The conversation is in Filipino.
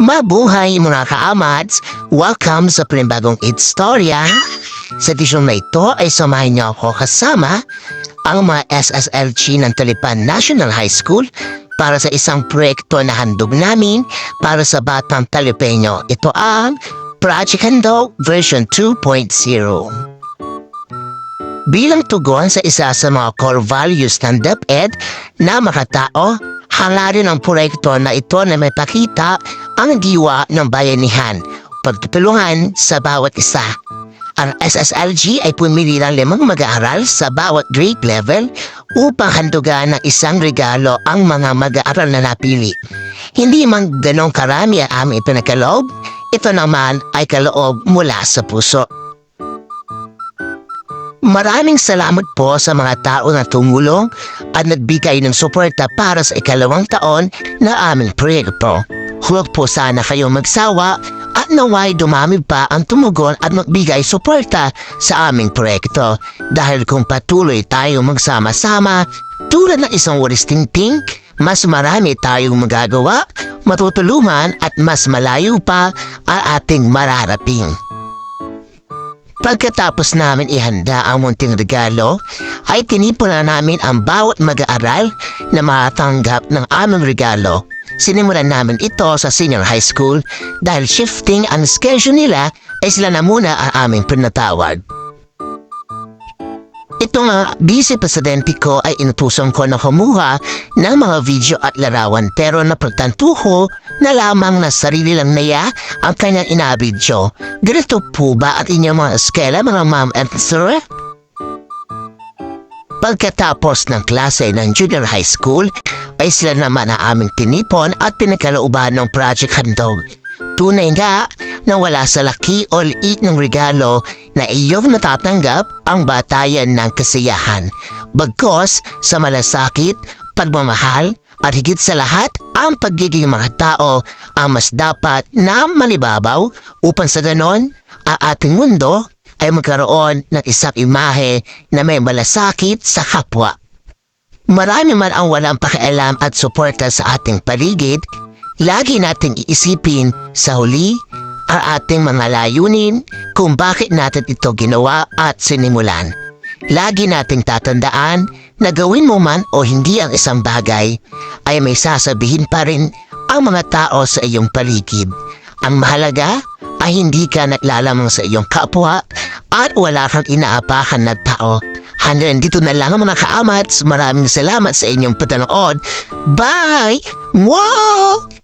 Mabuhay mga kaamats! Welcome sa panibagong Istorya. Sa edisyon na ito ay samahin niyo ako kasama ang mga SSLG ng Talipan National High School para sa isang proyekto na handog namin para sa batang Talipeño. Ito ang Project Handog version 2.0. Bilang tugon sa isa sa mga core values ng DepEd na makatao, hangarin ang proyekto na ito na may pakita ang diwa ng bayanihan, pagtutulungan sa bawat isa. Ang SSLG ay pumili ng 5 mag-aaral sa bawat grade level upang handugan ng isang regalo ang mga mag-aaral na napili. Hindi man ganong karami ang aming ipinakaloob, ito naman ay kaloob mula sa puso. Maraming salamat po sa mga tao na tumulong at nagbigay ng suporta para sa ikalawang taon na aming proyekto. Huwag po sana kayo magsawa at naway dumami pa ang tumugon at magbigay suporta sa aming proyekto. Dahil kung patuloy tayong magsama-sama, tulad ng isang waristing-ting, mas marami tayong magagawa, matutulungan at mas malayo pa ang ating mararating. Pagkatapos namin ihanda ang munting regalo, ay tinipon na namin ang bawat mag-aaral na matatanggap ng aming regalo. Sinimulan namin ito sa senior high school dahil shifting ang schedule nila ay sila na muna ang aming pinatawag. Ito nga, vice presidente ko ay inutusan ko na kumuha ng mga video at larawan pero napagtantuho na lamang na sarili lang niya ang kanyang inabidyo. Ganito po ba at inyong mga eskela, mga ma'am and sir? Pagkatapos ng klase ng junior high school, ay sila naman ang aming tinipon at pinagkalooban ng Project Handog. Tunay nga na wala sa laki o liit ng regalo na iyong natatanggap ang batayan ng kasiyahan. Bagkos sa malasakit, pagmamahal, at higit sa lahat, ang pagiging mga tao ang mas dapat na malibabaw upang sa ganon, ang ating mundo ay magkaroon ng isang imahe na may malasakit sa kapwa. Marami man ang walang pakialam at suporta sa ating paligid, lagi nating iisipin sa huli ang ating mga layunin kung bakit natin ito ginawa at sinimulan. Lagi nating tatandaan na gawin mo man o hindi ang isang bagay, ay may sasabihin pa rin ang mga tao sa iyong paligid. Ang mahalaga ay hindi ka naglalamang sa iyong kapwa at wala kang inaapakan na tao. Hanggang dito na lang mga kaamats. Maraming salamat sa inyong patanood. Bye! Wow!